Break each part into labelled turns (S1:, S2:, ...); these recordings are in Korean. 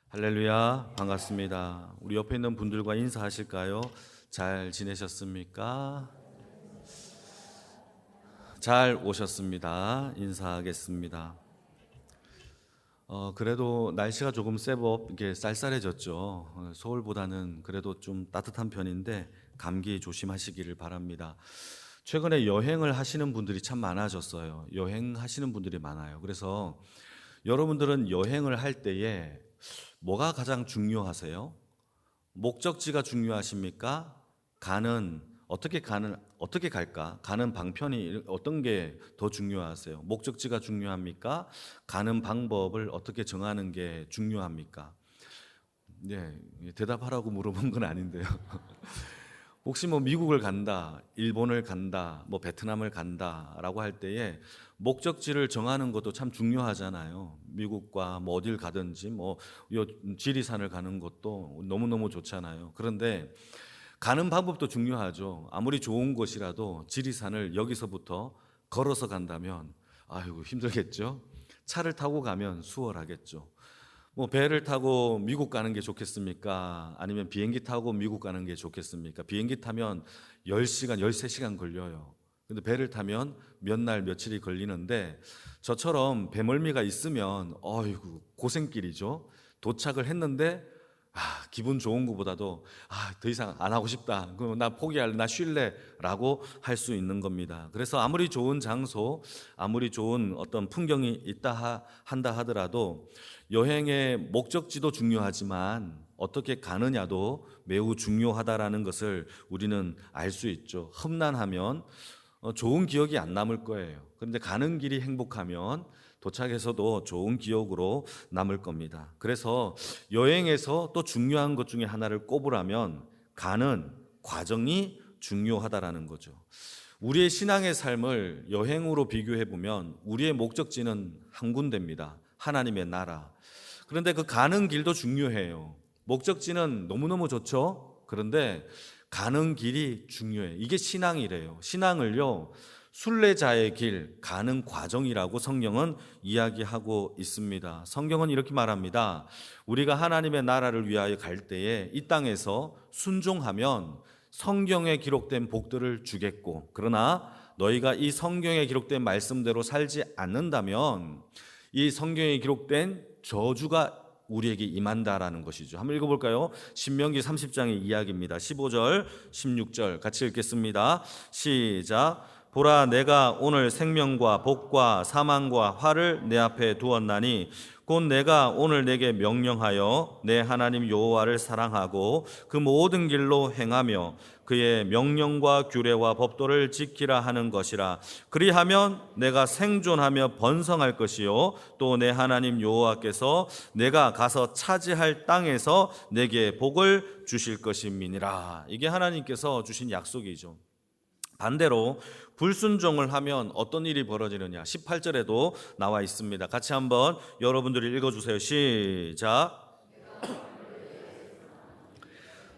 S1: 할렐루야, 반갑습니다. 우리 옆에 있는 분들과 인사하실까요? 잘 지내셨습니까? 잘 오셨습니다. 인사하겠습니다. 그래도 날씨가 조금 제법 이렇게 쌀쌀해졌죠. 서울보다는 그래도 좀 따뜻한 편인데 감기 조심하시기를 바랍니다. 최근에 여행을 하시는 분들이 참 많아졌어요. 여행하시는 분들이 많아요. 그래서 여러분들은 여행을 할 때에 뭐가 가장 중요하세요? 목적지가 중요하십니까? 어떻게 갈까? 가는 방편이 어떤 게 더 중요하세요? 목적지가 중요합니까? 가는 방법을 어떻게 정하는 게 중요합니까? 네, 대답하라고 물어본 건 아닌데요. 혹시 뭐 미국을 간다, 일본을 간다, 뭐 베트남을 간다라고 할 때에 목적지를 정하는 것도 참 중요하잖아요. 미국과 뭐 어딜 가든지 뭐 지리산을 가는 것도 너무너무 좋잖아요. 그런데 가는 방법도 중요하죠. 아무리 좋은 곳이라도 지리산을 여기서부터 걸어서 간다면 아이고 힘들겠죠. 차를 타고 가면 수월하겠죠. 뭐 배를 타고 미국 가는 게 좋겠습니까? 아니면 비행기 타고 미국 가는 게 좋겠습니까? 비행기 타면 10시간, 13시간 걸려요. 근데 배를 타면 몇 날, 며칠이 걸리는데 저처럼 배멀미가 있으면 어이구 고생길이죠. 도착을 했는데 기분 좋은 것보다도 더 이상 안 하고 싶다. 그럼 나 포기할래, 나 쉴래라고 할 수 있는 겁니다. 그래서 아무리 좋은 장소, 아무리 좋은 어떤 풍경이 한다 하더라도 여행의 목적지도 중요하지만 어떻게 가느냐도 매우 중요하다라는 것을 우리는 알 수 있죠. 험난하면 좋은 기억이 안 남을 거예요. 그런데 가는 길이 행복하면 도착해서도 좋은 기억으로 남을 겁니다. 그래서 여행에서 또 중요한 것 중에 하나를 꼽으라면 가는 과정이 중요하다라는 거죠. 우리의 신앙의 삶을 여행으로 비교해 보면 우리의 목적지는 한 군데입니다. 하나님의 나라. 그런데 그 가는 길도 중요해요. 목적지는 너무너무 좋죠. 그런데 가는 길이 중요해요. 이게 신앙이래요. 신앙을요, 순례자의 길, 가는 과정이라고 성경은 이야기하고 있습니다. 성경은 이렇게 말합니다. 우리가 하나님의 나라를 위하여 갈 때에 이 땅에서 순종하면 성경에 기록된 복들을 주겠고, 그러나 너희가 이 성경에 기록된 말씀대로 살지 않는다면 이 성경에 기록된 저주가 우리에게 임한다라는 것이죠. 한번 읽어볼까요? 신명기 30장의 이야기입니다. 15절, 16절 같이 읽겠습니다. 시작. 보라, 내가 오늘 생명과 복과 사망과 화를 내 앞에 두었나니 곧 내가 오늘 내게 명령하여 내 하나님 여호와를 사랑하고 그 모든 길로 행하며 그의 명령과 규례와 법도를 지키라 하는 것이라. 그리하면 내가 생존하며 번성할 것이요 또 내 하나님 여호와께서 내가 가서 차지할 땅에서 내게 복을 주실 것임이니라. 이게 하나님께서 주신 약속이죠. 반대로 불순종을 하면 어떤 일이 벌어지느냐, 18절에도 나와 있습니다. 같이 한번 여러분들이 읽어주세요. 시작.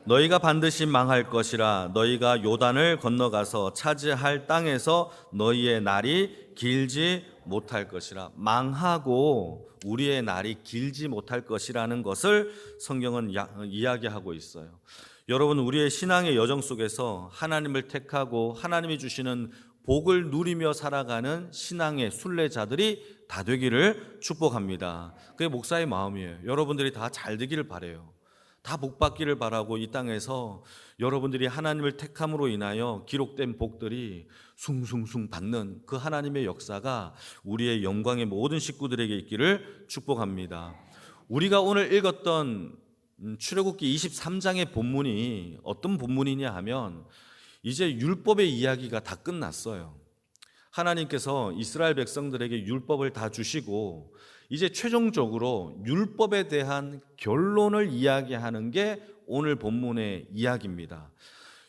S1: 너희가 반드시 망할 것이라. 너희가 요단을 건너가서 차지할 땅에서 너희의 날이 길지 못할 것이라. 망하고 우리의 날이 길지 못할 것이라는 것을 성경은 이야기하고 있어요. 여러분, 우리의 신앙의 여정 속에서 하나님을 택하고 하나님이 주시는 복을 누리며 살아가는 신앙의 순례자들이 다 되기를 축복합니다. 그게 목사의 마음이에요. 여러분들이 다 잘 되기를 바라요. 다 복받기를 바라고 이 땅에서 여러분들이 하나님을 택함으로 인하여 기록된 복들이 숭숭숭 받는 그 하나님의 역사가 우리의 영광의 모든 식구들에게 있기를 축복합니다. 우리가 오늘 읽었던 출애굽기 23장의 본문이 어떤 본문이냐 하면 이제 율법의 이야기가 다 끝났어요. 하나님께서 이스라엘 백성들에게 율법을 다 주시고 이제 최종적으로 율법에 대한 결론을 이야기하는 게 오늘 본문의 이야기입니다.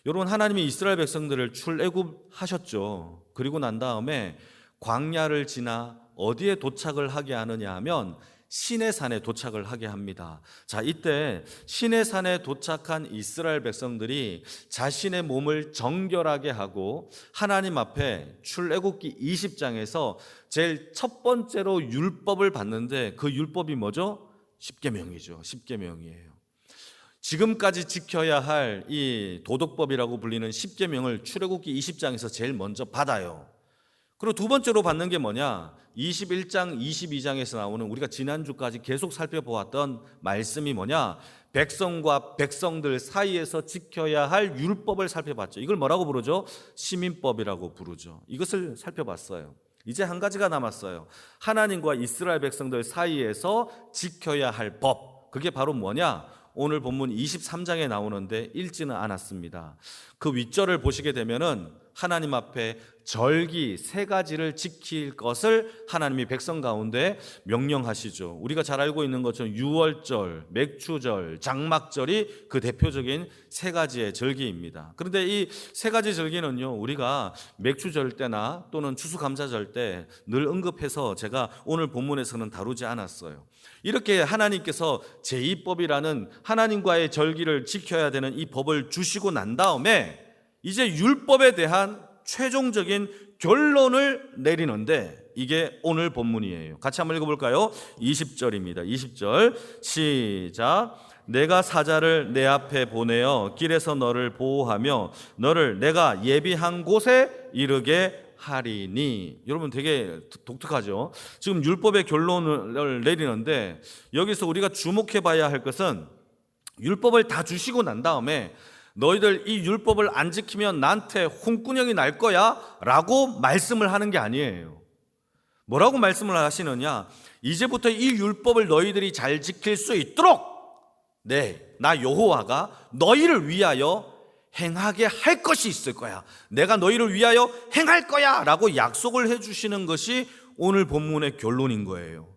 S1: 여러분, 하나님이 이스라엘 백성들을 출애굽하셨죠. 그리고 난 다음에 광야를 지나 어디에 도착을 하게 하느냐 하면 시내산에 도착을 하게 합니다. 자, 이때 시내산에 도착한 이스라엘 백성들이 자신의 몸을 정결하게 하고 하나님 앞에 출애굽기 20장에서 제일 첫 번째로 율법을 받는데 그 율법이 뭐죠? 십계명이죠. 십계명이에요. 지금까지 지켜야 할 이 도덕법이라고 불리는 십계명을 출애굽기 20장에서 제일 먼저 받아요. 그리고 두 번째로 받는 게 뭐냐? 21장, 22장에서 나오는 우리가 지난주까지 계속 살펴보았던 말씀이 뭐냐? 백성과 백성들 사이에서 지켜야 할 율법을 살펴봤죠. 이걸 뭐라고 부르죠? 시민법이라고 부르죠. 이것을 살펴봤어요. 이제 한 가지가 남았어요. 하나님과 이스라엘 백성들 사이에서 지켜야 할 법. 그게 바로 뭐냐? 오늘 본문 23장에 나오는데 읽지는 않았습니다. 그 윗절을 보시게 되면은 하나님 앞에 절기 세 가지를 지킬 것을 하나님이 백성 가운데 명령하시죠. 우리가 잘 알고 있는 것처럼 유월절, 맥추절, 장막절이 그 대표적인 세 가지의 절기입니다. 그런데 이 세 가지 절기는요, 우리가 맥추절 때나 또는 추수감사절 때 늘 언급해서 제가 오늘 본문에서는 다루지 않았어요. 이렇게 하나님께서 제2법이라는 하나님과의 절기를 지켜야 되는 이 법을 주시고 난 다음에 이제 율법에 대한 최종적인 결론을 내리는데 이게 오늘 본문이에요. 같이 한번 읽어볼까요? 20절입니다. 20절 시작. 내가 사자를 내 앞에 보내어 길에서 너를 보호하며 너를 내가 예비한 곳에 이르게 하리니. 여러분 되게 독특하죠? 지금 율법의 결론을 내리는데 여기서 우리가 주목해 봐야 할 것은 율법을 다 주시고 난 다음에 너희들 이 율법을 안 지키면 나한테 홍군형이 날 거야 라고 말씀을 하는 게 아니에요. 뭐라고 말씀을 하시느냐? 이제부터 이 율법을 너희들이 잘 지킬 수 있도록 나 여호와가 너희를 위하여 행하게 할 것이 있을 거야. 내가 너희를 위하여 행할 거야 라고 약속을 해주시는 것이 오늘 본문의 결론인 거예요.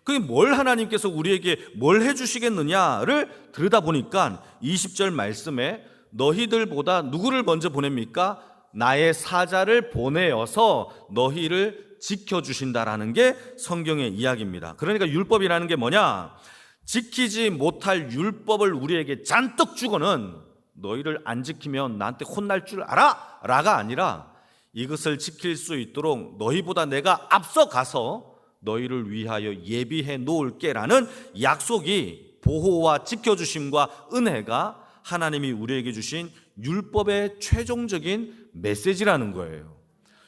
S1: 그게 뭘 하나님께서 우리에게 뭘 해주시겠느냐를 들여다보니까 20절 말씀에 너희들보다 누구를 먼저 보냅니까? 나의 사자를 보내어서 너희를 지켜주신다라는 게 성경의 이야기입니다. 그러니까 율법이라는 게 뭐냐? 지키지 못할 율법을 우리에게 잔뜩 주고는 너희를 안 지키면 나한테 혼날 줄 알아? 라가 아니라 이것을 지킬 수 있도록 너희보다 내가 앞서 가서 너희를 위하여 예비해 놓을게 라는 약속이 보호와 지켜주심과 은혜가 하나님이 우리에게 주신 율법의 최종적인 메시지라는 거예요.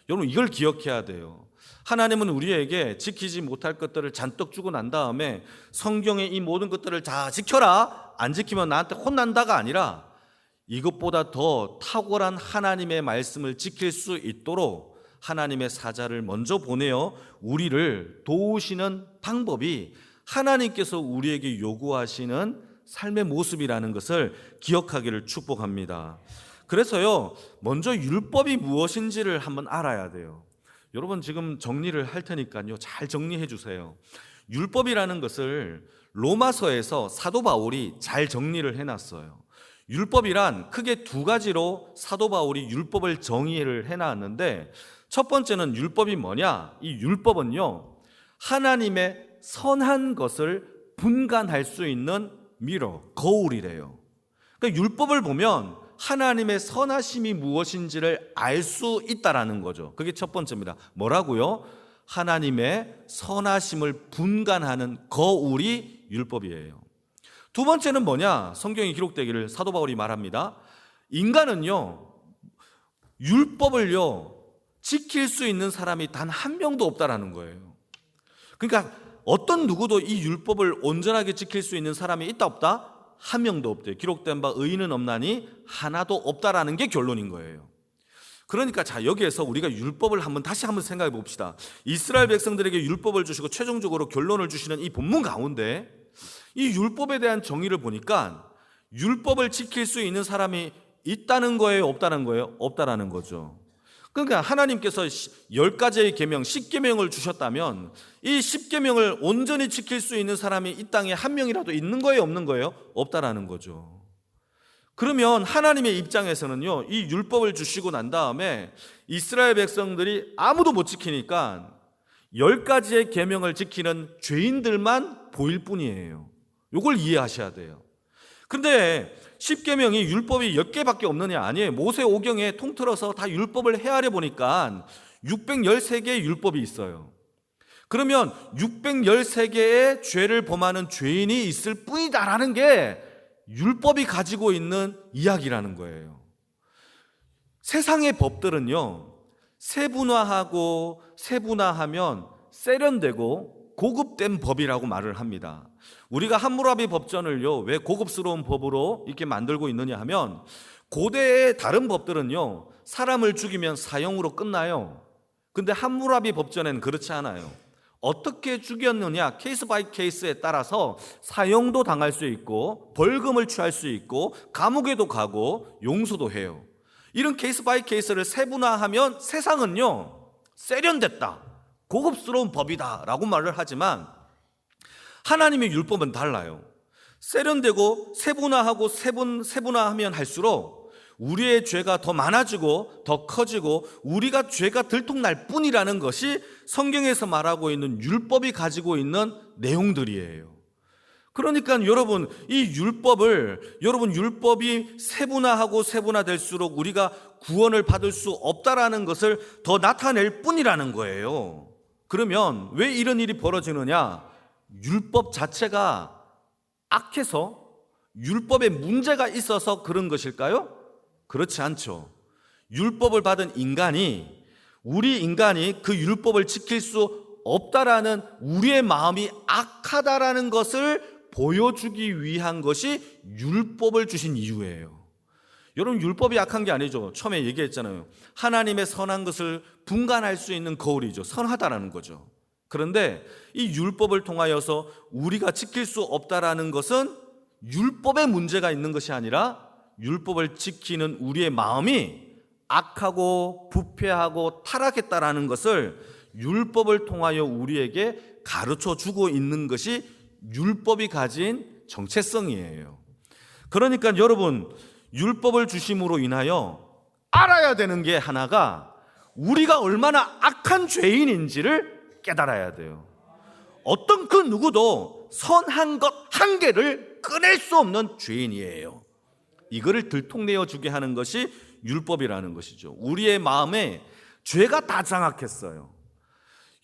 S1: 여러분 이걸 기억해야 돼요. 하나님은 우리에게 지키지 못할 것들을 잔뜩 주고 난 다음에 성경의 이 모든 것들을 다 지켜라, 안 지키면 나한테 혼난다가 아니라 이것보다 더 탁월한 하나님의 말씀을 지킬 수 있도록 하나님의 사자를 먼저 보내어 우리를 도우시는 방법이 하나님께서 우리에게 요구하시는 삶의 모습이라는 것을 기억하기를 축복합니다. 그래서요, 먼저 율법이 무엇인지를 한번 알아야 돼요. 여러분 지금 정리를 할 테니까요, 잘 정리해 주세요. 율법이라는 것을 로마서에서 사도 바울이 잘 정리를 해놨어요. 율법이란 크게 두 가지로 사도 바울이 율법을 정의를 해놨는데, 첫 번째는 율법이 뭐냐? 이 율법은요, 하나님의 선한 것을 분간할 수 있는 미러, 거울이래요. 그러니까 율법을 보면 하나님의 선하심이 무엇인지를 알 수 있다라는 거죠. 그게 첫 번째입니다. 뭐라고요? 하나님의 선하심을 분간하는 거울이 율법이에요. 두 번째는 뭐냐? 성경에 기록되기를 사도 바울이 말합니다. 인간은요, 율법을요, 지킬 수 있는 사람이 단 한 명도 없다라는 거예요. 그러니까 어떤 누구도 이 율법을 온전하게 지킬 수 있는 사람이 있다 없다? 한 명도 없대요. 기록된 바 의인은 없나니 하나도 없다라는 게 결론인 거예요. 그러니까 자, 여기에서 우리가 율법을 다시 한번 생각해 봅시다. 이스라엘 백성들에게 율법을 주시고 최종적으로 결론을 주시는 이 본문 가운데 이 율법에 대한 정의를 보니까 율법을 지킬 수 있는 사람이 있다는 거예요, 없다는 거예요? 없다라는 거죠. 그러니까 하나님께서 10가지의 계명, 10계명을 주셨다면 이 10계명을 온전히 지킬 수 있는 사람이 이 땅에 한 명이라도 있는 거예요, 없는 거예요? 없다라는 거죠. 그러면 하나님의 입장에서는요, 이 율법을 주시고 난 다음에 이스라엘 백성들이 아무도 못 지키니까 10가지의 계명을 지키는 죄인들만 보일 뿐이에요. 이걸 이해하셔야 돼요. 그런데 10계명이 율법이 10개밖에 없느냐? 아니에요. 모세 오경에 통틀어서 다 율법을 헤아려 보니까 613개의 율법이 있어요. 그러면 613개의 죄를 범하는 죄인이 있을 뿐이다라는 게 율법이 가지고 있는 이야기라는 거예요. 세상의 법들은요, 세분화하고 세분화하면 세련되고 고급된 법이라고 말을 합니다. 우리가 함무라비 법전을요, 왜 고급스러운 법으로 이렇게 만들고 있느냐 하면, 고대의 다른 법들은요, 사람을 죽이면 사형으로 끝나요. 근데 함무라비 법전에는 그렇지 않아요. 어떻게 죽였느냐, 케이스 바이 케이스에 따라서 사형도 당할 수 있고 벌금을 취할 수 있고 감옥에도 가고 용서도 해요. 이런 케이스 바이 케이스를 세분화하면 세상은요, 세련됐다, 고급스러운 법이다 라고 말을 하지만 하나님의 율법은 달라요. 세련되고 세분화하고 세분화하면 할수록 우리의 죄가 더 많아지고 더 커지고 우리가 죄가 들통날 뿐이라는 것이 성경에서 말하고 있는 율법이 가지고 있는 내용들이에요. 그러니까 여러분, 이 율법이 세분화하고 세분화될수록 우리가 구원을 받을 수 없다라는 것을 더 나타낼 뿐이라는 거예요. 그러면 왜 이런 일이 벌어지느냐? 율법 자체가 악해서, 율법에 문제가 있어서 그런 것일까요? 그렇지 않죠. 율법을 받은 우리 인간이 그 율법을 지킬 수 없다라는 우리의 마음이 악하다라는 것을 보여주기 위한 것이 율법을 주신 이유예요. 여러분, 율법이 악한 게 아니죠. 처음에 얘기했잖아요. 하나님의 선한 것을 분간할 수 있는 거울이죠. 선하다라는 거죠. 그런데 이 율법을 통하여서 우리가 지킬 수 없다라는 것은 율법에 문제가 있는 것이 아니라 율법을 지키는 우리의 마음이 악하고 부패하고 타락했다라는 것을 율법을 통하여 우리에게 가르쳐 주고 있는 것이 율법이 가진 정체성이에요. 그러니까 여러분, 율법을 주심으로 인하여 알아야 되는 게 하나가, 우리가 얼마나 악한 죄인인지를 깨달아야 돼요. 어떤 그 누구도 선한 것 한 개를 꺼낼 수 없는 죄인이에요. 이거를 들통내어 주게 하는 것이 율법이라는 것이죠. 우리의 마음에 죄가 다 장악했어요.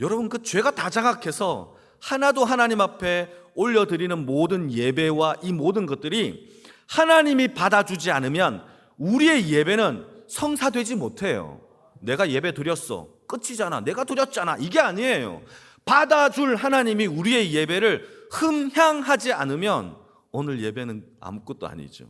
S1: 여러분, 그 죄가 다 장악해서 하나도 하나님 앞에 올려드리는 모든 예배와 이 모든 것들이 하나님이 받아주지 않으면 우리의 예배는 성사되지 못해요. 내가 예배 드렸어, 끝이잖아, 내가 드렸잖아, 이게 아니에요. 받아줄 하나님이 우리의 예배를 흠향하지 않으면 오늘 예배는 아무것도 아니죠.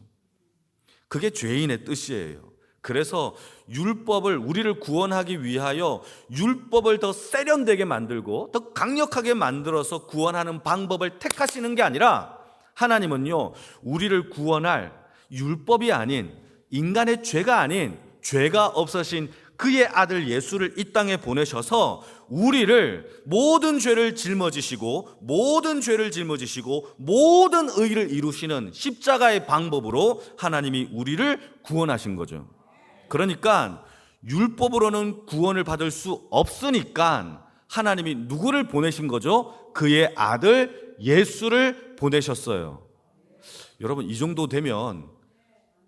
S1: 그게 죄인의 뜻이에요. 그래서 우리를 구원하기 위하여 율법을 더 세련되게 만들고 더 강력하게 만들어서 구원하는 방법을 택하시는 게 아니라, 하나님은요, 우리를 구원할 율법이 아닌, 인간의 죄가 아닌 죄가 없으신 그의 아들 예수를 이 땅에 보내셔서 우리를 모든 죄를 짊어지시고 모든 의를 이루시는 십자가의 방법으로 하나님이 우리를 구원하신 거죠. 그러니까 율법으로는 구원을 받을 수 없으니까 하나님이 누구를 보내신 거죠? 그의 아들 예수를 보내셨어요. 여러분, 이 정도 되면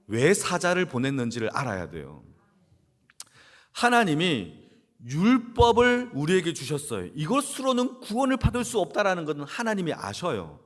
S1: 왜 사자를 보냈는지를 알아야 돼요. 하나님이 율법을 우리에게 주셨어요. 이것으로는 구원을 받을 수 없다는 것은 하나님이 아셔요.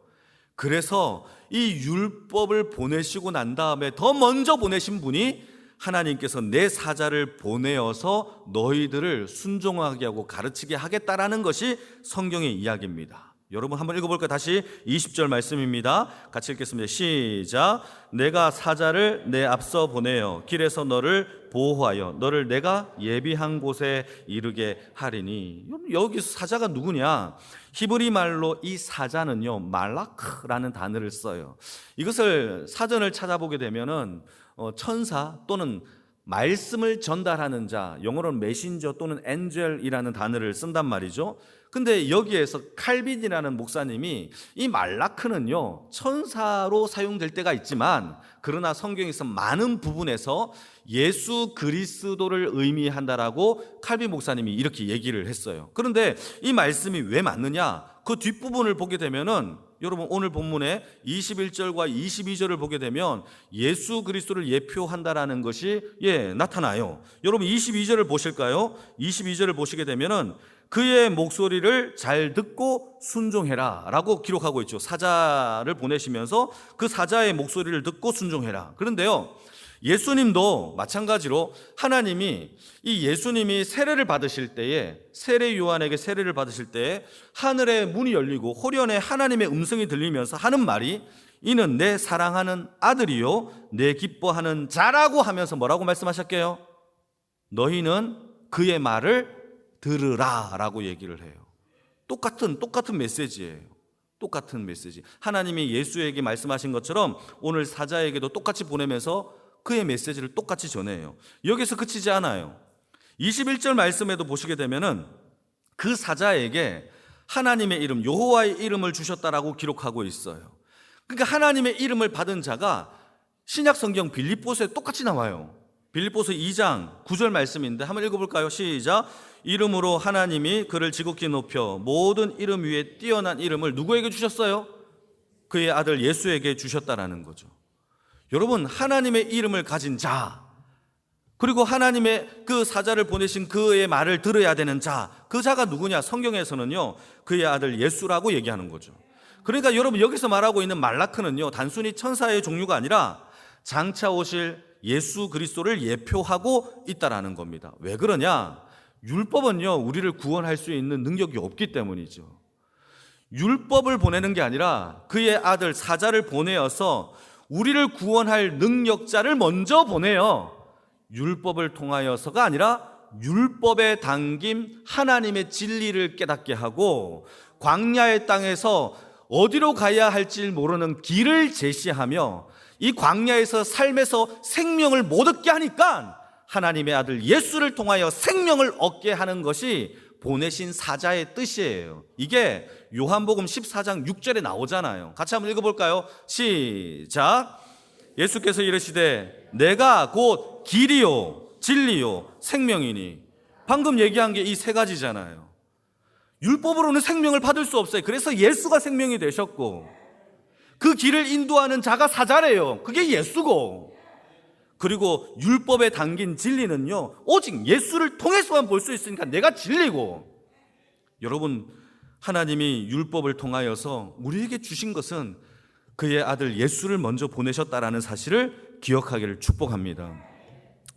S1: 그래서 이 율법을 보내시고 난 다음에 더 먼저 보내신 분이, 하나님께서 내 사자를 보내어서 너희들을 순종하게 하고 가르치게 하겠다라는 것이 성경의 이야기입니다. 여러분, 한번 읽어볼까요? 다시 20절 말씀입니다. 같이 읽겠습니다. 시작. 내가 사자를 내 앞서 보내어 길에서 너를 보호하여 너를 내가 예비한 곳에 이르게 하리니. 여기서 사자가 누구냐? 히브리 말로 이 사자는요, 말라크라는 단어를 써요. 이것을 사전을 찾아보게 되면은 천사 또는 말씀을 전달하는 자, 영어로는 메신저 또는 엔젤이라는 단어를 쓴단 말이죠. 근데 여기에서 칼빈이라는 목사님이 이 말라크는요, 천사로 사용될 때가 있지만 그러나 성경에서 많은 부분에서 예수 그리스도를 의미한다라고 칼빈 목사님이 이렇게 얘기를 했어요. 그런데 이 말씀이 왜 맞느냐? 그 뒷부분을 보게 되면은, 여러분, 오늘 본문에 21절과 22절을 보게 되면 예수 그리스도를 예표한다라는 것이 나타나요. 여러분, 22절을 보실까요? 22절을 보시게 되면은 그의 목소리를 잘 듣고 순종해라 라고 기록하고 있죠. 사자를 보내시면서 그 사자의 목소리를 듣고 순종해라. 그런데요, 예수님도 마찬가지로 하나님이 이 예수님이 세례를 받으실 때에, 세례 요한에게 세례를 받으실 때에 하늘의 문이 열리고 호련에 하나님의 음성이 들리면서 하는 말이 이는 내 사랑하는 아들이요 내 기뻐하는 자라고 하면서 뭐라고 말씀하셨게요? 너희는 그의 말을 들으라 라고 얘기를 해요. 똑같은 메시지예요. 똑같은 메시지. 하나님이 예수에게 말씀하신 것처럼 오늘 사자에게도 똑같이 보내면서 그의 메시지를 똑같이 전해요. 여기서 그치지 않아요. 21절 말씀에도 보시게 되면은 그 사자에게 하나님의 이름, 여호와의 이름을 주셨다라고 기록하고 있어요. 그러니까 하나님의 이름을 받은 자가 신약 성경 빌립보서에 똑같이 나와요. 빌립보서 2장 9절 말씀인데 한번 읽어볼까요? 시작. 이름으로 하나님이 그를 지극히 높여 모든 이름 위에 뛰어난 이름을 누구에게 주셨어요? 그의 아들 예수에게 주셨다라는 거죠. 여러분, 하나님의 이름을 가진 자, 그리고 하나님의 그 사자를 보내신 그의 말을 들어야 되는 자, 그 자가 누구냐? 성경에서는요 그의 아들 예수라고 얘기하는 거죠. 그러니까 여러분, 여기서 말하고 있는 말라크는요 단순히 천사의 종류가 아니라 장차 오실 예수 그리스도를 예표하고 있다라는 겁니다. 왜 그러냐? 율법은요 우리를 구원할 수 있는 능력이 없기 때문이죠. 율법을 보내는 게 아니라 그의 아들 사자를 보내어서 우리를 구원할 능력자를 먼저 보내요. 율법을 통하여서가 아니라 율법에 담긴 하나님의 진리를 깨닫게 하고 광야의 땅에서 어디로 가야 할지 모르는 길을 제시하며 이 광야에서 삶에서 생명을 못 얻게 하니까 하나님의 아들 예수를 통하여 생명을 얻게 하는 것이 보내신 사자의 뜻이에요. 이게 요한복음 14장 6절에 나오잖아요. 같이 한번 읽어볼까요? 시작. 예수께서 이르시되 내가 곧 길이요 진리요 생명이니. 방금 얘기한 게 이 세 가지잖아요. 율법으로는 생명을 받을 수 없어요. 그래서 예수가 생명이 되셨고 그 길을 인도하는 자가 사자래요. 그게 예수고, 그리고 율법에 담긴 진리는요 오직 예수를 통해서만 볼 수 있으니까 내가 진리고. 여러분, 하나님이 율법을 통하여서 우리에게 주신 것은 그의 아들 예수를 먼저 보내셨다라는 사실을 기억하기를 축복합니다.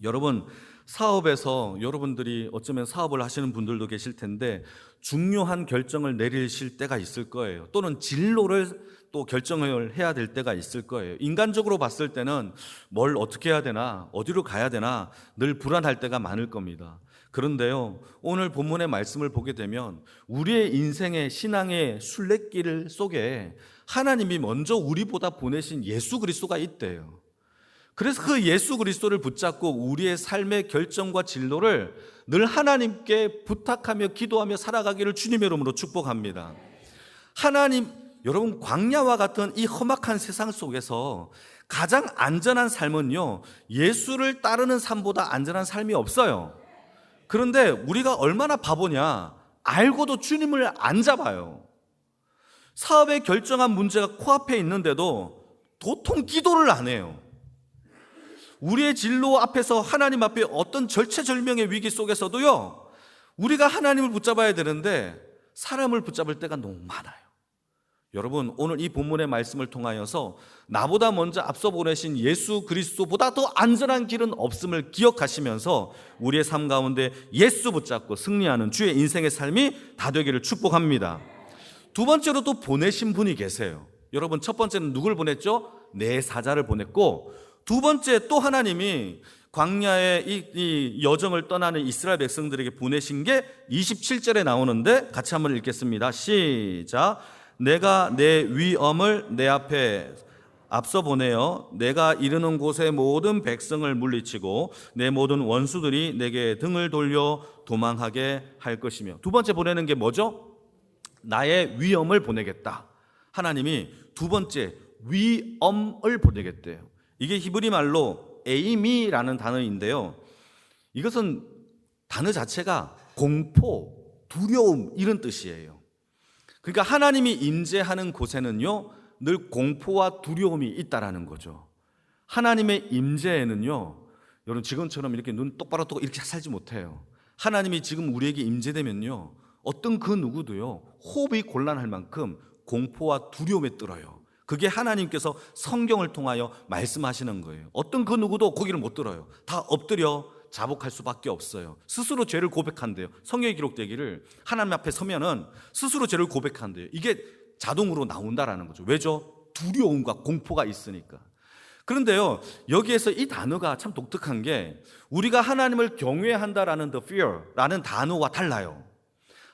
S1: 여러분, 사업에서 여러분들이 어쩌면 사업을 하시는 분들도 계실 텐데 중요한 결정을 내리실 때가 있을 거예요. 또는 진로를 또 결정을 해야 될 때가 있을 거예요. 인간적으로 봤을 때는 뭘 어떻게 해야 되나, 어디로 가야 되나 늘 불안할 때가 많을 겁니다. 그런데요, 오늘 본문의 말씀을 보게 되면 우리의 인생의 신앙의 순례길 속에 하나님이 먼저 우리보다 보내신 예수 그리스도가 있대요. 그래서 그 예수 그리스도를 붙잡고 우리의 삶의 결정과 진로를 늘 하나님께 부탁하며 기도하며 살아가기를 주님의 이름으로 축복합니다. 하나님, 여러분, 광야와 같은 이 험악한 세상 속에서 가장 안전한 삶은요 예수를 따르는 삶보다 안전한 삶이 없어요. 그런데 우리가 얼마나 바보냐, 알고도 주님을 안 잡아요. 사업에 결정한 문제가 코앞에 있는데도 도통 기도를 안 해요. 우리의 진로 앞에서 하나님 앞에 어떤 절체절명의 위기 속에서도요 우리가 하나님을 붙잡아야 되는데 사람을 붙잡을 때가 너무 많아요. 여러분, 오늘 이 본문의 말씀을 통하여서 나보다 먼저 앞서 보내신 예수 그리스도보다 더 안전한 길은 없음을 기억하시면서 우리의 삶 가운데 예수 붙잡고 승리하는 주의 인생의 삶이 다 되기를 축복합니다. 두 번째로 또 보내신 분이 계세요. 여러분, 첫 번째는 누굴 보냈죠? 내 사자를 보냈고, 두 번째 또 하나님이 광야의 이 여정을 떠나는 이스라엘 백성들에게 보내신 게 27절에 나오는데 같이 한번 읽겠습니다. 시작. 내가 내 위엄을 내 앞에 앞서 보내어 내가 이르는 곳의 모든 백성을 물리치고 내 모든 원수들이 내게 등을 돌려 도망하게 할 것이며. 두 번째 보내는 게 뭐죠? 나의 위엄을 보내겠다. 하나님이 두 번째 위엄을 보내겠대요. 이게 히브리 말로 에이미라는 단어인데요, 이것은 단어 자체가 공포, 두려움 이런 뜻이에요. 그러니까 하나님이 임재하는 곳에는요 늘 공포와 두려움이 있다라는 거죠. 하나님의 임재에는요, 여러분 지금처럼 이렇게 눈 똑바로 뜨고 이렇게 살지 못해요. 하나님이 지금 우리에게 임재되면요 어떤 그 누구도요, 호흡이 곤란할 만큼 공포와 두려움에 떨어요. 그게 하나님께서 성경을 통하여 말씀하시는 거예요. 어떤 그 누구도 거기를 못 들어요. 다 엎드려 자복할 수밖에 없어요. 스스로 죄를 고백한대요. 성경에 기록되기를 하나님 앞에 서면은 스스로 죄를 고백한대요. 이게 자동으로 나온다라는 거죠. 왜죠? 두려움과 공포가 있으니까. 그런데요, 여기에서 이 단어가 참 독특한 게 우리가 하나님을 경외한다라는 the fear라는 단어와 달라요.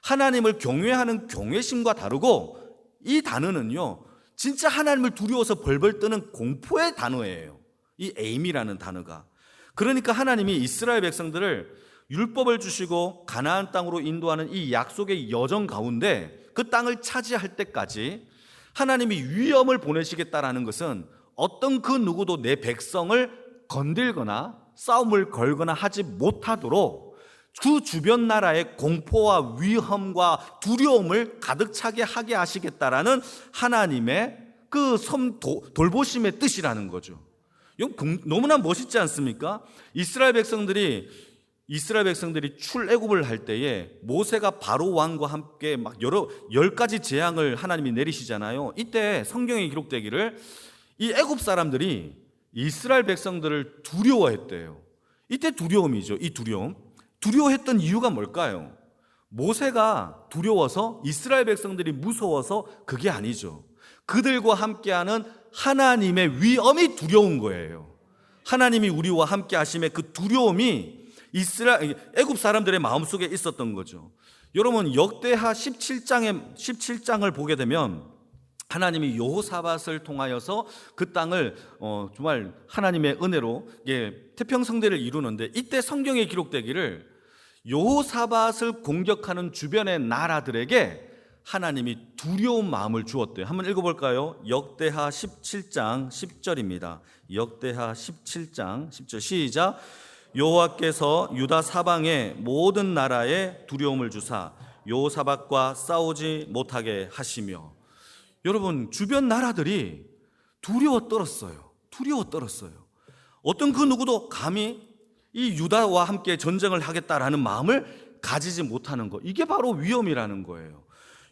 S1: 하나님을 경외하는 경외심과 다르고 이 단어는요, 진짜 하나님을 두려워서 벌벌 떠는 공포의 단어예요. 이 에임이라는 단어가. 그러니까 하나님이 이스라엘 백성들을 율법을 주시고 가나안 땅으로 인도하는 이 약속의 여정 가운데 그 땅을 차지할 때까지 하나님이 위험을 보내시겠다라는 것은 어떤 그 누구도 내 백성을 건들거나 싸움을 걸거나 하지 못하도록 그 주변 나라의 공포와 위험과 두려움을 가득 차게 하게 하시겠다라는 하나님의 그 돌보심의 뜻이라는 거죠. 너무나 멋있지 않습니까? 이스라엘 백성들이 출애굽을 할 때에 모세가 바로 왕과 함께 막 10가지 재앙을 하나님이 내리시잖아요. 이때 성경에 기록되기를 이 애굽 사람들이 이스라엘 백성들을 두려워했대요. 이때 두려움이죠. 이 두려워했던 이유가 뭘까요? 모세가 두려워서, 이스라엘 백성들이 무서워서 그게 아니죠. 그들과 함께하는 하나님의 위엄이 두려운 거예요. 하나님이 우리와 함께 하심의 그 두려움이 애굽 사람들의 마음속에 있었던 거죠. 여러분, 역대하 17장을 보게 되면 하나님이 여호사밧을 통하여서 그 땅을 정말 하나님의 은혜로 태평성대를 이루는데, 이때 성경에 기록되기를 여호사밧을 공격하는 주변의 나라들에게 하나님이 두려운 마음을 주었대요. 한번 읽어볼까요? 역대하 17장 10절입니다. 역대하 17장 10절 시작. 여호와께서 유다 사방의 모든 나라에 두려움을 주사 여호사밧과 싸우지 못하게 하시며. 여러분, 주변 나라들이 두려워 떨었어요. 어떤 그 누구도 감히 이 유다와 함께 전쟁을 하겠다라는 마음을 가지지 못하는 것, 이게 바로 위험이라는 거예요.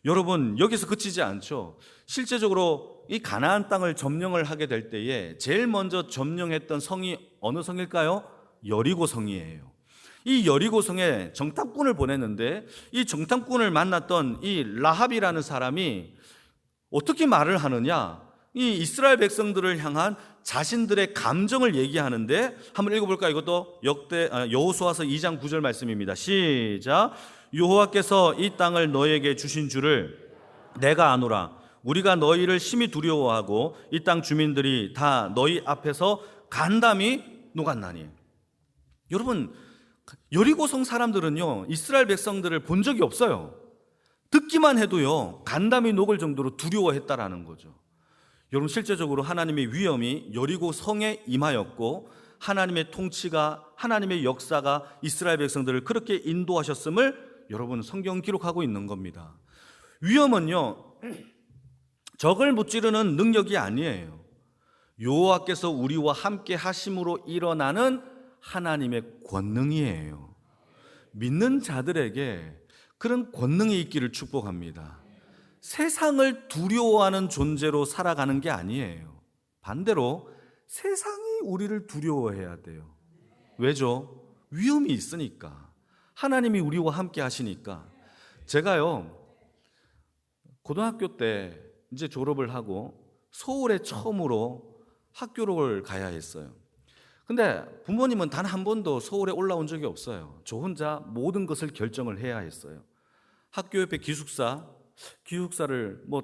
S1: 여러분, 여기서 그치지 않죠. 실제적으로 이 가나안 땅을 점령을 하게 될 때에 제일 먼저 점령했던 성이 어느 성일까요? 여리고 성이에요. 이 여리고 성에 정탐꾼을 보냈는데, 이 정탐꾼을 만났던 이 라합이라는 사람이 어떻게 말을 하느냐, 이 이스라엘 백성들을 향한 자신들의 감정을 얘기하는데, 한번 읽어볼까요? 이것도 여호수아서 2장 9절 말씀입니다. 시작. 여호와께서 이 땅을 너에게 주신 줄을 내가 아노라. 우리가 너희를 심히 두려워하고 이 땅 주민들이 다 너희 앞에서 간담이 녹았나니. 여러분, 여리고성 사람들은요, 이스라엘 백성들을 본 적이 없어요. 듣기만 해도요, 간담이 녹을 정도로 두려워했다라는 거죠. 여러분, 실제적으로 하나님의 위엄이 여리고 성에 임하였고, 하나님의 통치가, 하나님의 역사가 이스라엘 백성들을 그렇게 인도하셨음을 여러분, 성경 기록하고 있는 겁니다. 위엄은요, 적을 무찌르는 능력이 아니에요. 여호와께서 우리와 함께 하심으로 일어나는 하나님의 권능이에요. 믿는 자들에게 그런 권능이 있기를 축복합니다. 세상을 두려워하는 존재로 살아가는 게 아니에요. 반대로 세상이 우리를 두려워해야 돼요. 왜죠? 위험이 있으니까. 하나님이 우리와 함께 하시니까. 제가요, 고등학교 때 이제 졸업을 하고 서울에 처음으로 학교를 가야 했어요. 근데 부모님은 단 한 번도 서울에 올라온 적이 없어요. 저 혼자 모든 것을 결정을 해야 했어요. 학교 옆에 기숙사를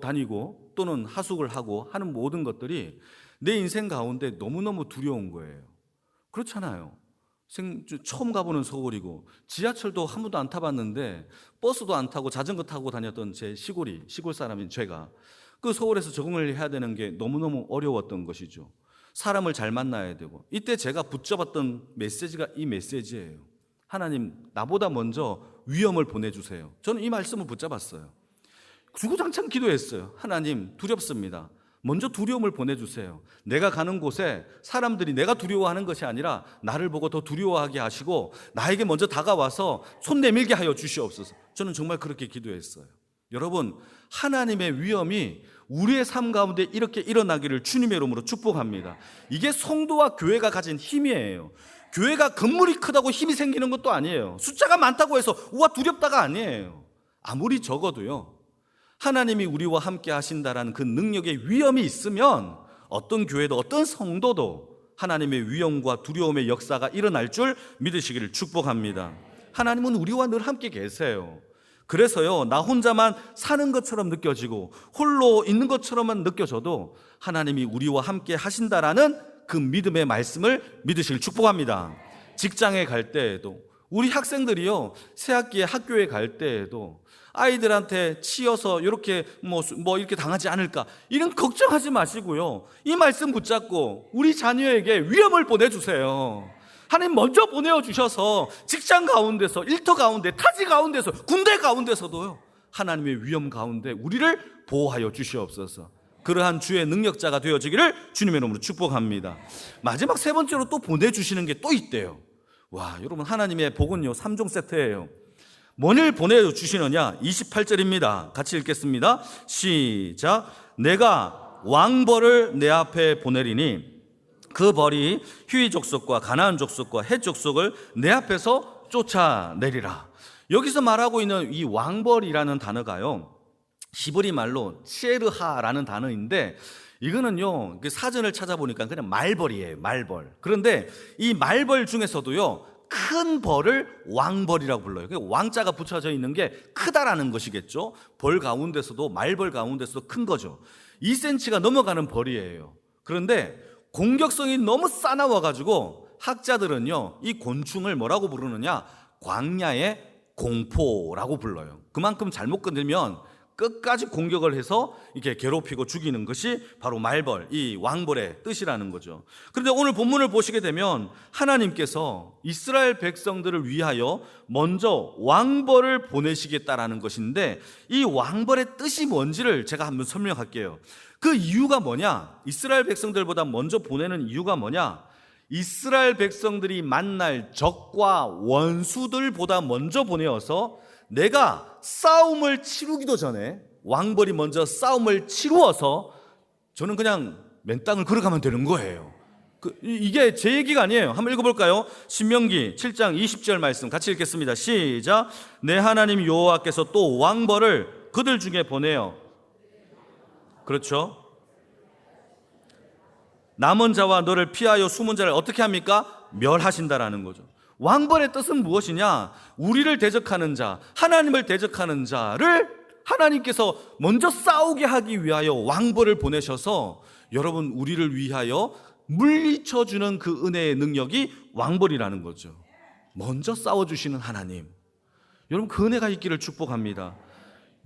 S1: 다니고 또는 하숙을 하고 하는 모든 것들이 내 인생 가운데 너무너무 두려운 거예요. 그렇잖아요. 처음 가보는 서울이고, 지하철도 한 번도 안 타봤는데 버스도 안 타고 자전거 타고 다녔던 제 시골 사람인 제가 그 서울에서 적응을 해야 되는 게 너무너무 어려웠던 것이죠. 사람을 잘 만나야 되고. 이때 제가 붙잡았던 메시지가 이 메시지예요. 하나님, 나보다 먼저 위험을 보내주세요. 저는 이 말씀을 붙잡았어요. 주구장창 기도했어요. 하나님, 두렵습니다. 먼저 두려움을 보내주세요. 내가 가는 곳에 사람들이 내가 두려워하는 것이 아니라 나를 보고 더 두려워하게 하시고 나에게 먼저 다가와서 손 내밀게 하여 주시옵소서. 저는 정말 그렇게 기도했어요. 여러분, 하나님의 위엄이 우리의 삶 가운데 이렇게 일어나기를 주님의 이름으로 축복합니다. 이게 성도와 교회가 가진 힘이에요. 교회가 건물이 크다고 힘이 생기는 것도 아니에요. 숫자가 많다고 해서 우와 두렵다가 아니에요. 아무리 적어도요, 하나님이 우리와 함께 하신다라는 그 능력의 위엄이 있으면 어떤 교회도 어떤 성도도 하나님의 위엄과 두려움의 역사가 일어날 줄 믿으시기를 축복합니다. 하나님은 우리와 늘 함께 계세요. 그래서요, 나 혼자만 사는 것처럼 느껴지고 홀로 있는 것처럼만 느껴져도 하나님이 우리와 함께 하신다라는 그 믿음의 말씀을 믿으시길 축복합니다. 직장에 갈 때에도, 우리 학생들이요, 새학기에 학교에 갈 때에도 아이들한테 치여서 이렇게 뭐 이렇게 당하지 않을까, 이런 걱정하지 마시고요, 이 말씀 붙잡고 우리 자녀에게 위엄을 보내주세요. 하나님 먼저 보내어 주셔서 직장 가운데서, 일터 가운데, 타지 가운데서, 군대 가운데서도요, 하나님의 위엄 가운데 우리를 보호하여 주시옵소서. 그러한 주의 능력자가 되어지기를 주님의 이름으로 축복합니다. 마지막 세 번째로 또 보내주시는 게 또 있대요. 와, 여러분, 하나님의 복은요 3종 세트예요. 뭐를 보내주시느냐? 28절입니다. 같이 읽겠습니다. 시작. 내가 왕벌을 내 앞에 보내리니 그 벌이 휴이 족속과 가나안 족속과 헷 족속을 내 앞에서 쫓아내리라. 여기서 말하고 있는 이 왕벌이라는 단어가요, 히브리 말로 치에르하라는 단어인데, 이거는요 사전을 찾아보니까 그냥 말벌이에요. 말벌. 그런데 이 말벌 중에서도요 큰 벌을 왕벌이라고 불러요. 왕자가 붙여져 있는 게 크다라는 것이겠죠. 벌 가운데서도, 말벌 가운데서도 큰 거죠. 2cm가 넘어가는 벌이에요. 그런데 공격성이 너무 싸나워가지고 학자들은요 이 곤충을 뭐라고 부르느냐? 광야의 공포라고 불러요. 그만큼 잘못 건들면 끝까지 공격을 해서 이렇게 괴롭히고 죽이는 것이 바로 말벌, 이 왕벌의 뜻이라는 거죠. 그런데 오늘 본문을 보시게 되면 하나님께서 이스라엘 백성들을 위하여 먼저 왕벌을 보내시겠다라는 것인데, 이 왕벌의 뜻이 뭔지를 제가 한번 설명할게요. 그 이유가 뭐냐? 이스라엘 백성들보다 먼저 보내는 이유가 뭐냐? 이스라엘 백성들이 만날 적과 원수들보다 먼저 보내어서 내가 싸움을 치르기도 전에 왕벌이 먼저 싸움을 치루어서 저는 그냥 맨 땅을 걸어가면 되는 거예요. 이게 제 얘기가 아니에요. 한번 읽어볼까요? 신명기 7장 20절 말씀 같이 읽겠습니다. 시작. 내 하나님 여호와께서 또 왕벌을 그들 중에 보내어, 그렇죠, 남은 자와 너를 피하여 숨은 자를 어떻게 합니까? 멸하신다라는 거죠. 왕벌의 뜻은 무엇이냐? 우리를 대적하는 자, 하나님을 대적하는 자를 하나님께서 먼저 싸우게 하기 위하여 왕벌을 보내셔서 여러분 우리를 위하여 물리쳐주는 그 은혜의 능력이 왕벌이라는 거죠. 먼저 싸워주시는 하나님, 여러분 그 은혜가 있기를 축복합니다.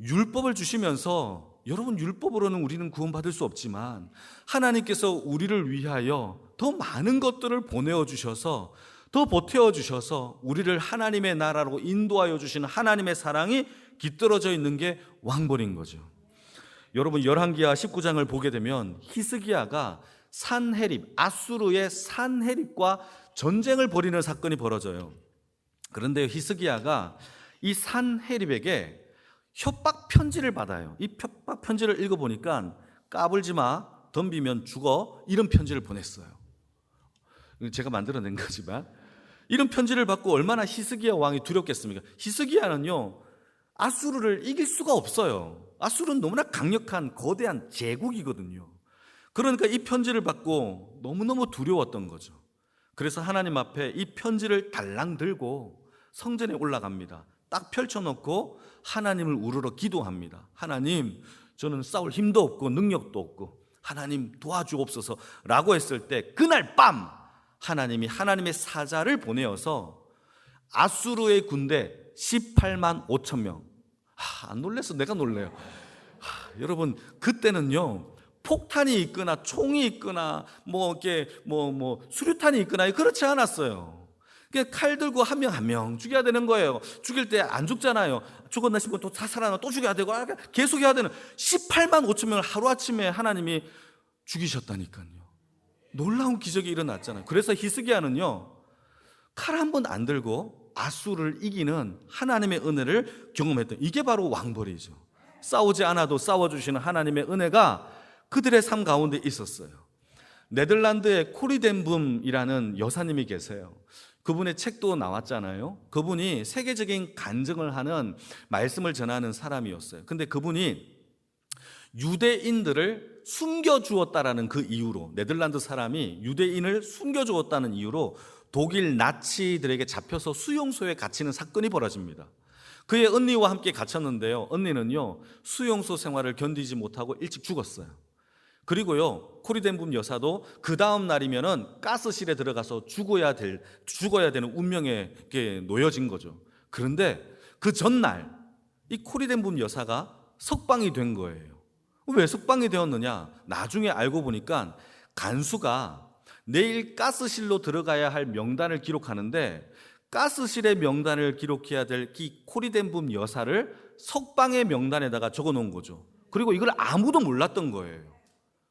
S1: 율법을 주시면서 여러분 율법으로는 우리는 구원받을 수 없지만 하나님께서 우리를 위하여 더 많은 것들을 보내어 주셔서, 더 보태어 주셔서 우리를 하나님의 나라로 인도하여 주시는 하나님의 사랑이 깃들어져 있는 게 왕벌인 거죠. 여러분 열왕기하 19장을 보게 되면 히스기야가 산헤립, 아수르의 산헤립과 전쟁을 벌이는 사건이 벌어져요. 그런데 히스기야가 이 산헤립에게 협박 편지를 받아요. 이 협박 편지를 읽어보니까 까불지 마, 덤비면 죽어, 이런 편지를 보냈어요. 제가 만들어낸 거지만 이런 편지를 받고 얼마나 히스기야 왕이 두렵겠습니까? 히스기야는요 아수르를 이길 수가 없어요. 아수르는 너무나 강력한 거대한 제국이거든요. 그러니까 이 편지를 받고 너무너무 두려웠던 거죠. 그래서 하나님 앞에 이 편지를 달랑 들고 성전에 올라갑니다. 딱 펼쳐놓고 하나님을 우러러 기도합니다. 하나님, 저는 싸울 힘도 없고 능력도 없고 하나님 도와주옵소서 라고 했을 때 그날 밤 하나님이 하나님의 사자를 보내어서 아수르의 군대 18만 5천 명. 안 놀랬어? 내가 놀래요. 여러분 그때는요 폭탄이 있거나 총이 있거나 이렇게 수류탄이 있거나 그렇지 않았어요. 그냥 칼 들고 한 명 한 명 죽여야 되는 거예요. 죽일 때 안 죽잖아요. 죽었나 싶으면 또 살아나 또 죽여야 되고 계속 해야 되는 18만 5천 명을 하루아침에 하나님이 죽이셨다니까요. 놀라운 기적이 일어났잖아요. 그래서 히스기야는요, 칼 한 번 안 들고 아수를 이기는 하나님의 은혜를 경험했던, 이게 바로 왕벌이죠. 싸우지 않아도 싸워주시는 하나님의 은혜가 그들의 삶 가운데 있었어요. 네덜란드의 코리덴붐이라는 여사님이 계세요. 그분의 책도 나왔잖아요. 그분이 세계적인 간증을 하는, 말씀을 전하는 사람이었어요. 근데 그분이 유대인들을 숨겨주었다라는 그 이유로, 네덜란드 사람이 유대인을 숨겨주었다는 이유로 독일 나치들에게 잡혀서 수용소에 갇히는 사건이 벌어집니다. 그의 언니와 함께 갇혔는데요, 언니는요 수용소 생활을 견디지 못하고 일찍 죽었어요. 그리고요, 코리덴붐 여사도 그 다음 날이면은 가스실에 들어가서 죽어야 되는 운명에 놓여진 거죠. 그런데 그 전날 이 코리덴붐 여사가 석방이 된 거예요. 왜 석방이 되었느냐? 나중에 알고 보니까 간수가 내일 가스실로 들어가야 할 명단을 기록하는데, 가스실의 명단을 기록해야 될 이 코리덴붐 여사를 석방의 명단에다가 적어 놓은 거죠. 그리고 이걸 아무도 몰랐던 거예요.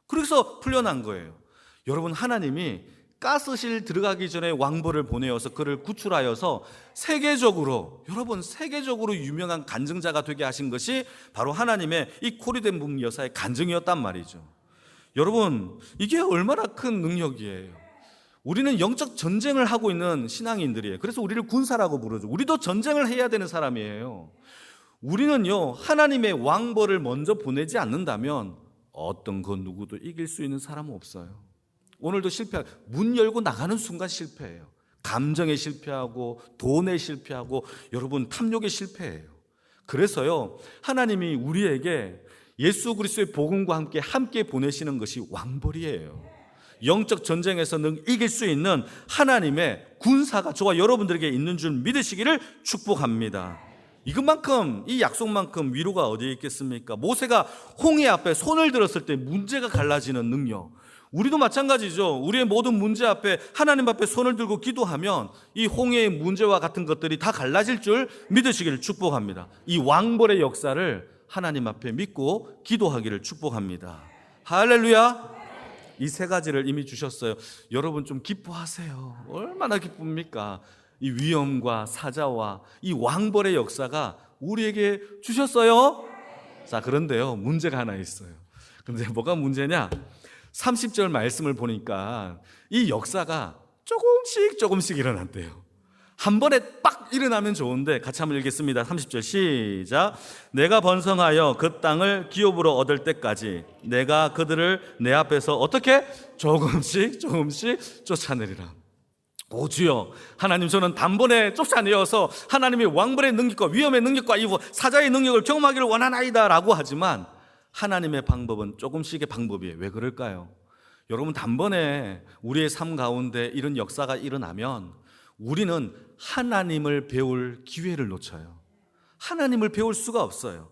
S1: 그래서 풀려난 거예요. 여러분, 하나님이 가스실 들어가기 전에 왕벌을 보내어서 그를 구출하여서 세계적으로 유명한 간증자가 되게 하신 것이 바로 하나님의 이 코리덴붐 여사의 간증이었단 말이죠. 여러분, 이게 얼마나 큰 능력이에요. 우리는 영적 전쟁을 하고 있는 신앙인들이에요. 그래서 우리를 군사라고 부르죠. 우리도 전쟁을 해야 되는 사람이에요. 우리는요, 하나님의 왕벌을 먼저 보내지 않는다면 어떤 그 누구도 이길 수 있는 사람은 없어요. 오늘도 문 열고 나가는 순간 실패해요. 감정에 실패하고, 돈에 실패하고, 여러분 탐욕에 실패해요. 그래서요, 하나님이 우리에게 예수 그리스도의 복음과 함께 보내시는 것이 왕벌이에요. 영적 전쟁에서는 이길 수 있는 하나님의 군사가 저와 여러분들에게 있는 줄 믿으시기를 축복합니다. 이것만큼, 이 약속만큼 위로가 어디에 있겠습니까? 모세가 홍해 앞에 손을 들었을 때 문제가 갈라지는 능력, 우리도 마찬가지죠. 우리의 모든 문제 앞에, 하나님 앞에 손을 들고 기도하면 이 홍해의 문제와 같은 것들이 다 갈라질 줄 믿으시기를 축복합니다. 이 왕벌의 역사를 하나님 앞에 믿고 기도하기를 축복합니다. 할렐루야. 이 세 가지를 이미 주셨어요. 여러분 좀 기뻐하세요. 얼마나 기쁩니까? 이 위엄과 사자와 이 왕벌의 역사가 우리에게 주셨어요. 자, 그런데요, 문제가 하나 있어요. 근데 뭐가 문제냐? 30절 말씀을 보니까 이 역사가 조금씩 일어난대요. 한 번에 빡 일어나면 좋은데, 같이 한번 읽겠습니다. 30절 시작. 내가 번성하여 그 땅을 기업으로 얻을 때까지 내가 그들을 내 앞에서 어떻게? 조금씩 쫓아내리라. 오 주여, 하나님, 저는 단번에 쫓아내어서 하나님의 왕벌의 능력과 위엄의 능력과 이 사자의 능력을 경험하기를 원하나이다 라고 하지만, 하나님의 방법은 조금씩의 방법이에요. 왜 그럴까요? 여러분, 단번에 우리의 삶 가운데 이런 역사가 일어나면 우리는 하나님을 배울 기회를 놓쳐요. 하나님을 배울 수가 없어요.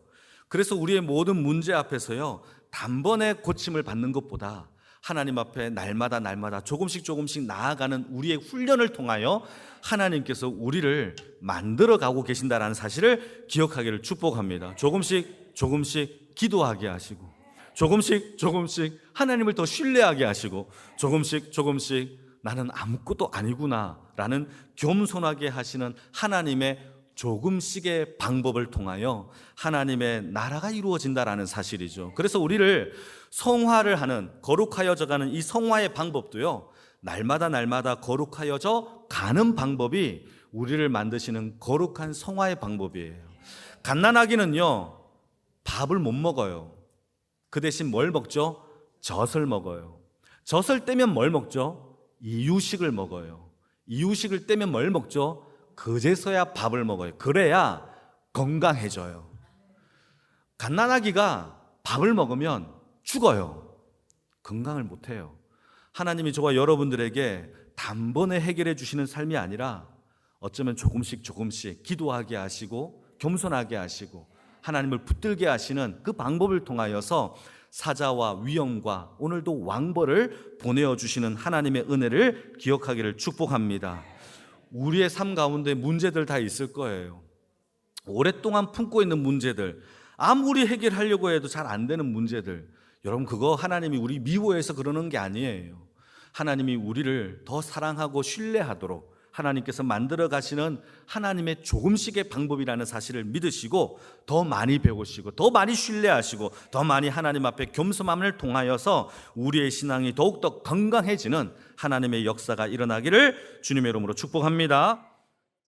S1: 그래서 우리의 모든 문제 앞에서요, 단번에 고침을 받는 것보다 하나님 앞에 날마다 조금씩 나아가는 우리의 훈련을 통하여 하나님께서 우리를 만들어가고 계신다는 사실을 기억하기를 축복합니다. 조금씩 기도하게 하시고, 조금씩 하나님을 더 신뢰하게 하시고, 조금씩 나는 아무것도 아니구나 라는 겸손하게 하시는 하나님의 조금씩의 방법을 통하여 하나님의 나라가 이루어진다라는 사실이죠. 그래서 우리를 성화를 하는, 거룩하여져 가는 이 성화의 방법도요, 날마다 거룩하여져 가는 방법이 우리를 만드시는 거룩한 성화의 방법이에요. 갓난아기는요, 밥을 못 먹어요. 그 대신 뭘 먹죠? 젖을 먹어요. 젖을 떼면 뭘 먹죠? 이유식을 먹어요. 이유식을 떼면 뭘 먹죠? 그제서야 밥을 먹어요. 그래야 건강해져요. 갓난아기가 밥을 먹으면 죽어요. 건강을 못해요. 하나님이 저와 여러분들에게 단번에 해결해 주시는 삶이 아니라 어쩌면 조금씩 기도하게 하시고, 겸손하게 하시고, 하나님을 붙들게 하시는 그 방법을 통하여서 사자와 위엄과 오늘도 왕벌을 보내어 주시는 하나님의 은혜를 기억하기를 축복합니다. 우리의 삶 가운데 문제들 다 있을 거예요. 오랫동안 품고 있는 문제들, 아무리 해결하려고 해도 잘 안 되는 문제들, 여러분, 그거 하나님이 우리 미워해서 그러는 게 아니에요. 하나님이 우리를 더 사랑하고 신뢰하도록 하나님께서 만들어 가시는 하나님의 조금씩의 방법이라는 사실을 믿으시고 더 많이 배우시고 더 많이 신뢰하시고 더 많이 하나님 앞에 겸손함을 통하여서 우리의 신앙이 더욱더 건강해지는 하나님의 역사가 일어나기를 주님의 이름으로 축복합니다.